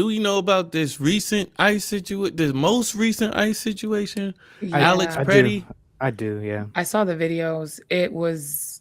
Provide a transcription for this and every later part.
Do we know about this recent ICE situation? The most recent ICE situation? I Alex I Yeah, do. Pretti. I do. Yeah. I saw the videos. It was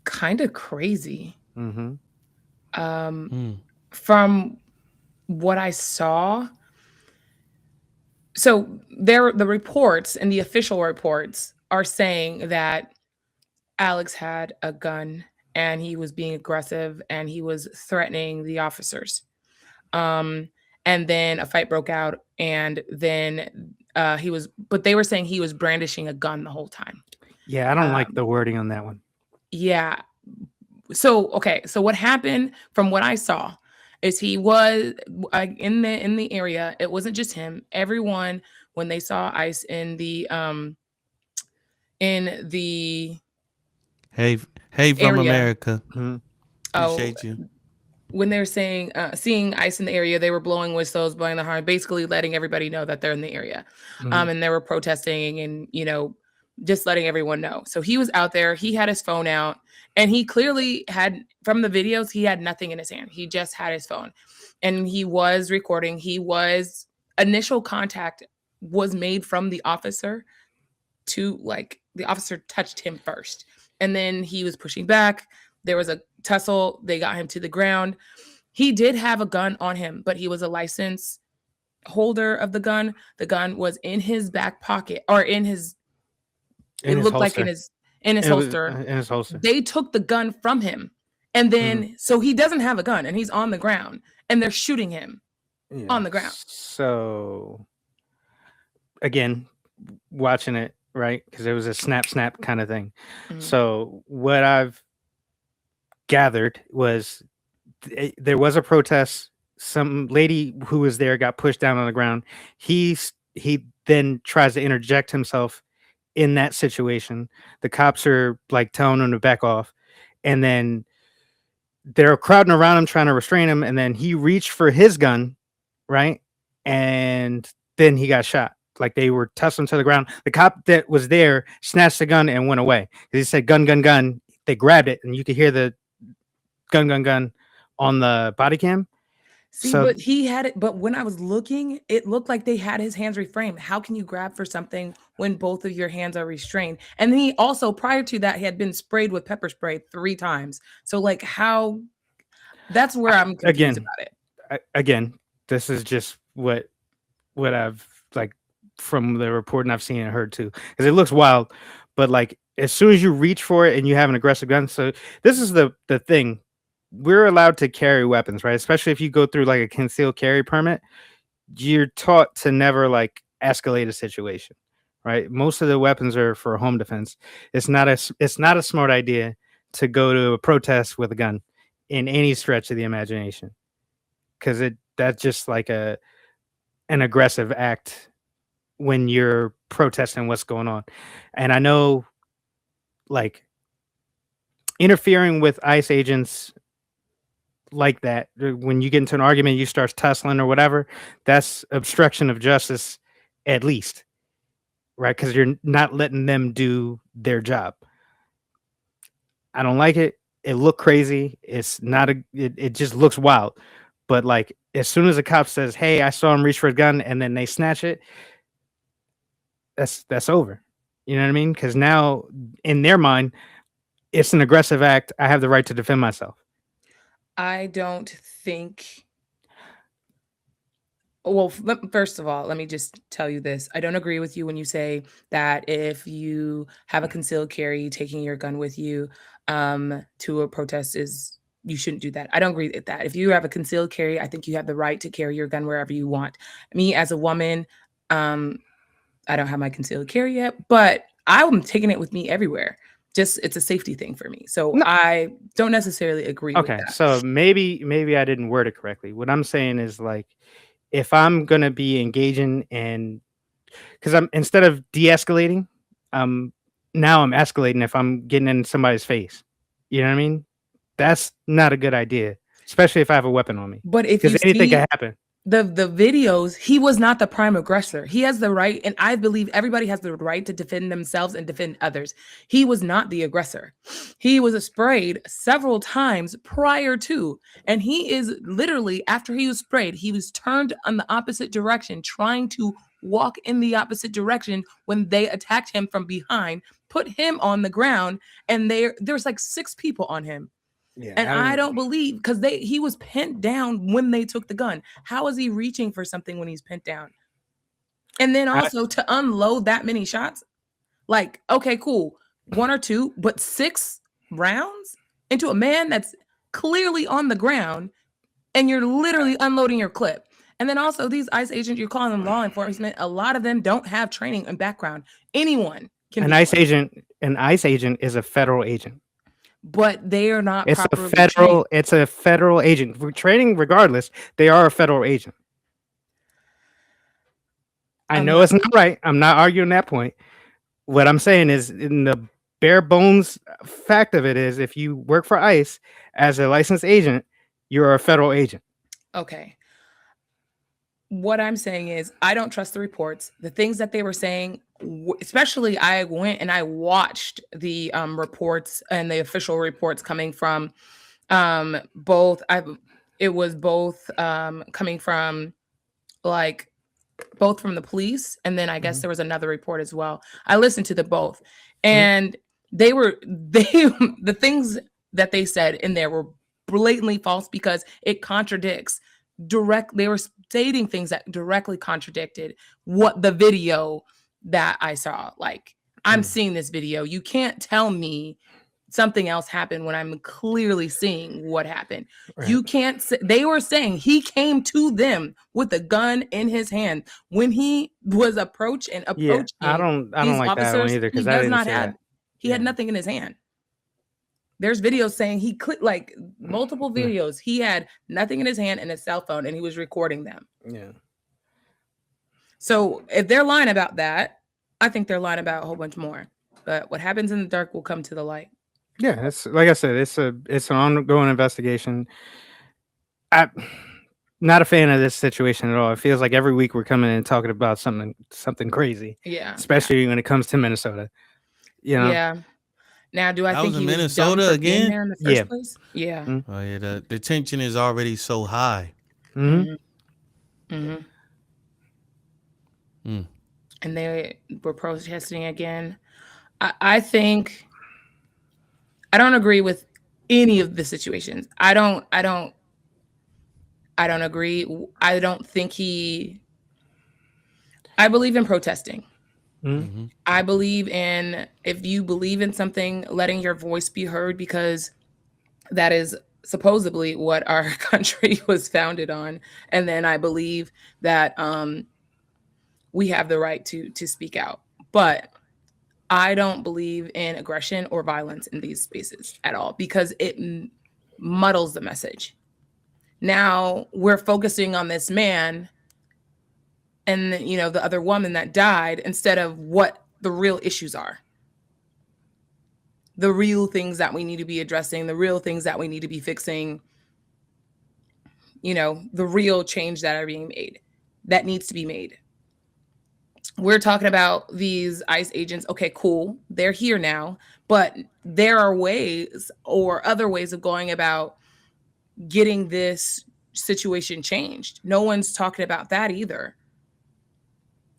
kind of crazy. Mm-hmm. Um, Mm. from what I saw, so there the reports and the official reports are saying that Alex had a gun and he was being aggressive and he was threatening the officers. Um, and then a fight broke out, and then he was, but they were saying he was brandishing a gun the whole time. Yeah, I don't like Um, the wording on that one. yeah. So okay, so what happened from what I saw is he was in the area. It wasn't just him. Everyone when they saw ICE in the Hey, hey, from area. America. Mm-hmm. Oh, Appreciate you. when they're saying seeing ICE in the area, they were blowing whistles, blowing the horn, basically letting everybody know that they're in the area. Mm-hmm. And they were protesting and just letting everyone know. So he was out there. He had his phone out, and he clearly had from the videos he had nothing in his hand. He just had his phone, and he was recording. He was initial contact was made from the officer to like the officer touched him first, and then he was pushing back. There was a tussle. They got him to the ground. He did have a gun on him, but he was a license holder of the gun. The gun was in his back pocket or in his In it his looked like holster. in his It was holster. in his holster. They took the gun from him. And Mm-hmm. then so he doesn't have a gun and he's on the ground and they're shooting him Yeah. on the ground. So again, watching it right because it was a snap kind of thing. Mhm. So what I've gathered was there was a protest. Some lady who was there got pushed down on the ground. He then tries to interject himself in that situation. The cops are like telling him to back off, and then they're crowding around him trying to restrain him. And then he reached for his gun, right, and then he got shot. Like they were tussling to the ground. The cop that was there snatched the gun and went away. He said, "Gun, gun, gun." They grabbed it, and you could hear the gun, gun, gun on the body cam. See, So but he had it. But when I was looking, it looked like they had his hands reframed. How can you grab for something when both of your hands are restrained? And then he also, prior to that, he had been sprayed with pepper spray 3 times. So, like, how? That's where I'm confused again, about it. again, this is just what I've like from the reporting I've seen and heard too, because it looks wild. But like as soon as you reach for it and you have an aggressive gun, so this is the thing. We're allowed to carry weapons, right? Especially if you go through like a concealed carry permit, you're taught to never like escalate a situation, right? Most of the weapons are for home defense. It's not a smart idea to go to a protest with a gun in any stretch of the imagination because it that's just like an aggressive act when you're protesting what's going on. And I know like interfering with ICE agents like that, when you get into an argument, you start tussling or whatever, that's obstruction of justice at least, right? Because you're not letting them do their job. I don't like it. It looked crazy. It's not it just looks wild. But like as soon as a cop says, "Hey, I saw him reach for a gun," and then they snatch it, that's over. You know what I mean? Because now in their mind, it's an aggressive act. I have the right to defend myself. I don't think. Well, first of all, let me just tell you this. I don't agree with you when you say that if you have a concealed carry, taking your gun with you to a protest is you shouldn't do that. I don't agree with that. If you have a concealed carry, I think you have the right to carry your gun wherever you want. Me as a woman, um, I don't have my concealed carry yet, but I'm taking it with me everywhere. Just it's a safety thing for me. So No, I don't necessarily agree with okay, that. so maybe I didn't word it correctly. What I'm saying is like if I'm gonna be engaging in because I'm instead of de-escalating, um now I'm escalating if I'm getting in somebody's face. You know what I mean? That's not a good idea, especially if I have a weapon on me But if because you anything can see happen. the videos, he was not the prime aggressor. He has the right, and I believe everybody has the right to defend themselves and defend others. He was not the aggressor. He was sprayed several times prior to, and he is literally, after he was sprayed, he was turned on the opposite direction, trying to walk in the opposite direction when they attacked him from behind, put him on the ground, and there's like 6 people on him. Yeah, And I don't believe, because he was pinned down when they took the gun. How is he reaching for something when he's pinned down? And then also to unload that many shots, like, okay, cool, 1 or 2, but 6 rounds into a man that's clearly on the ground, and you're literally unloading your clip. And then also these ICE agents, you're calling them law enforcement. A lot of them don't have training and background. Anyone can an be ICE one, agent is a federal agent. but they are not It's a properly trained. federal agent. For training, regardless, they are a federal agent. I I'm know not- it's not right. I'm not arguing that point. What I'm saying is, in the bare bones fact of it is, if you work for ICE as a licensed agent, you're a federal agent. Okay. What I'm saying is, I don't trust the reports. The things that they were saying, especially, I went and I watched the reports and the official reports coming from both. It was both coming from, like, both from the police, and then I guess there was another report as well. I listened to the both, and they the things that they said in there were blatantly false because it contradicts they were stating things that directly contradicted what the video that I saw. Like, I'm seeing this video. You can't tell me something else happened when I'm clearly seeing what happened. Right. You can't say, they were saying he came to them with a gun in his hand when he was approaching Yeah, I don't these like that one officers. either, He because I does didn't not see have that. he had nothing in his hand. There's videos saying he clicked, like, multiple videos. He had nothing in his hand and a cell phone, and he was recording them. Yeah. So if they're lying about that, I think they're lying about a whole bunch more. But what happens in the dark will come to the light. Yeah, it's like I said, it's an ongoing investigation. I'm not a fan of this situation at all. It feels like every week we're coming in and talking about something crazy, Yeah. especially when it comes to Minnesota. You know? Yeah. Now, do I That think was in he was dumb Minnesota for being again? there in the first Yeah. place? Yeah. Oh yeah, the tension is already so high. Mhm. Mm-hmm. Mm. And they were protesting again. I think I don't agree with any of the situations. I don't agree. I don't think I believe in protesting. Mhm. I believe in, if you believe in something, letting your voice be heard, because that is supposedly what our country was founded on. And then I believe that we have the right to speak out. But I don't believe in aggression or violence in these spaces at all, because it muddles the message. Now we're focusing on this man and the other woman that died, instead of what the real issues are, the real things that we need to be addressing, the real things that we need to be fixing, the real change that are being made, that needs to be made. We're talking about these ICE agents. Okay, cool, they're here now, but there are ways or other ways of going about getting this situation changed. No one's talking about that either.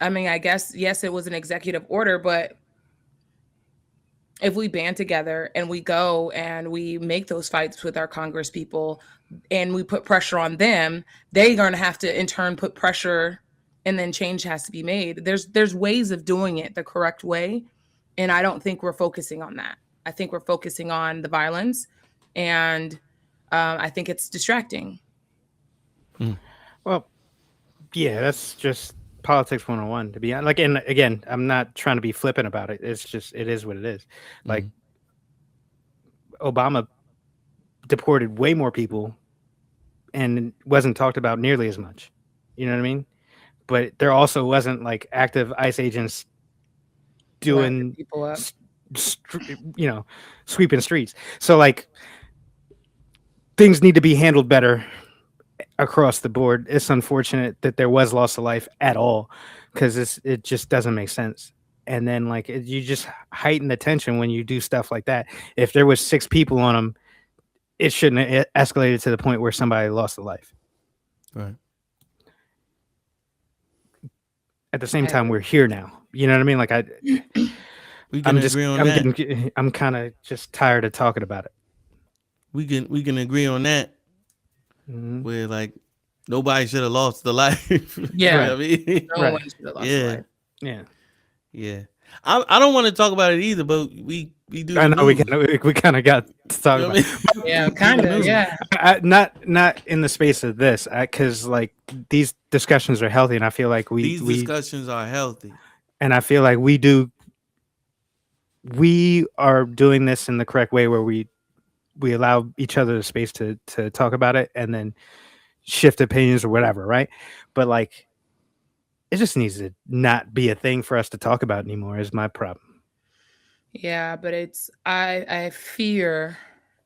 I mean, I guess, yes, it was an executive order, but if we band together and we go and we make those fights with our Congress people and we put pressure on them, they're going to have to in turn put pressure, and then change has to be made. There's ways of doing it the correct way. And I don't think we're focusing on that. I think we're focusing on the violence, and I think it's distracting. Well, yeah, that's just politics 101, to be honest. Like, and again, I'm not trying to be flippant about it. It's just, it is what it is. Like, Obama deported way more people and wasn't talked about nearly as much. You know what I mean? But there also wasn't like active ICE agents doing, people up. sweeping streets. So like, things need to be handled better across the board. It's unfortunate that there was loss of life at all, because it just doesn't make sense. And then like you just heighten the tension when you do stuff like that. If there was 6 people on them, it shouldn't have escalated to the point where somebody lost a life. Right. At the same time, we're here now. You know what I mean? Like We can agree on that. I'm kind of just tired of talking about it. We can agree on that. Mhm. Where like nobody should have lost the life. Yeah. I mean, No Right. one should have lost Yeah. their life. Yeah, yeah. I don't want to talk about it either, but we do. I the know news. we kind of got to talk You know about. what I mean? Yeah, We do the kind of. news. Yeah. Not in the space of this, because like these discussions are healthy, and I feel like These we discussions are healthy. and I feel like we are doing this in the correct way, where we allow each other the space to talk about it and then shift opinions or whatever, right? But like it just needs to not be a thing for us to talk about anymore, is my problem. Yeah, but it's I fear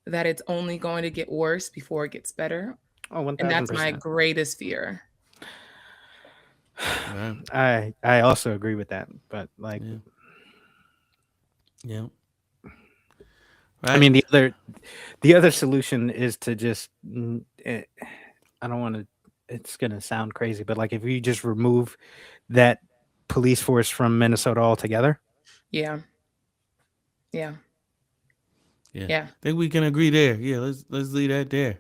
that it's only going to get worse before it gets better. Oh, And that's my 1000%. greatest fear. Right. I also agree with that, but like Yeah. Yeah. I Right. mean the other solution is to just I don't want to, it's going to sound crazy, but like if you just remove that police force from Minnesota altogether. Yeah. Yeah. Yeah. Yeah. I think we can agree there. Yeah, let's leave that there.